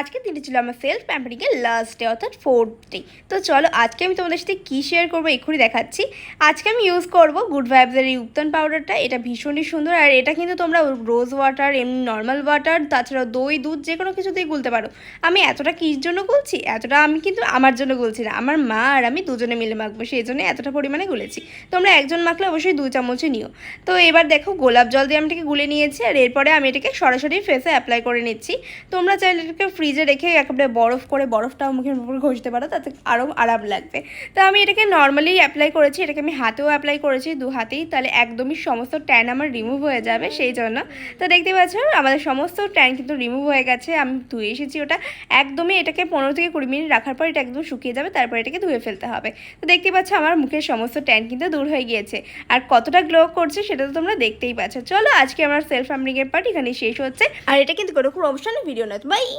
আজকের দিনটি ছিল আমার সেলফ প্যাম্পারিংয়ের লাস্ট ডে অর্থাৎ 4th ডে। তো চলো আজকে আমি তোমাদের সাথে কী শেয়ার করবো এক্ষুনি দেখাচ্ছি। আজকে আমি ইউজ করব গুড ভাইবসের এই উত্তন পাউডারটা। এটা ভীষণই সুন্দর, আর এটা কিন্তু তোমরা রোজ ওয়াটার, এমনি নর্মাল ওয়াটার, তাছাড়াও দই, দুধ যে কোনো কিছুতেই গুলতে পারো। আমি এতটা কির জন্য গুলছি, এতটা আমি কিন্তু আমার জন্য গুলছি না, আমার মা আর আমি দুজনে মিলে মাখবো, সেই জন্য এতটা পরিমাণে গুলেছি। তোমরা একজন মাখলে অবশ্যই 2 চামচই নিও। তো এবার দেখো গোলাপ জল দিয়ে আমি এটাকে গুলে নিয়েছি, আর এরপরে আমি এটাকে সরাসরি ফেসে অ্যাপ্লাই করে নিচ্ছি। তোমরা চাইলে এটাকে ফ্রিজে রেখে একেবারে বরফ করে বরফটাও মুখের উপর ঘষতে পারো, তাতে আরও আরাম লাগবে। তো আমি এটাকে নর্মালি অ্যাপ্লাই করেছি, এটাকে আমি হাতেও অ্যাপ্লাই করেছি, 2 হাতেই, তাহলে একদমই সমস্ত ট্যান আমার রিমুভ হয়ে যাবে সেই জন্য। তো দেখতে পাচ্ছ আমাদের সমস্ত ট্যান কিন্তু রিমুভ হয়ে গেছে। আমি ধুয়ে এসেছি ওটা একদমই, এটাকে 15 থেকে 20 মিনিট রাখার পর এটা একদম শুকিয়ে যাবে, তারপর এটাকে ধুয়ে ফেলতে হবে। তো দেখতে পাচ্ছ আমার মুখের সমস্ত ট্যান কিন্তু দূর হয়ে গিয়েছে, আর কতটা গ্লো করছে সেটা তো তোমরা দেখতেই পাচ্ছ। চলো আজকে আমার সেলফ প্যাম্পারিংয়ের পার্ট এখানে শেষ হচ্ছে, আর এটা কিন্তু কোনো প্রমোশনাল ভিডিও নয়। বাই।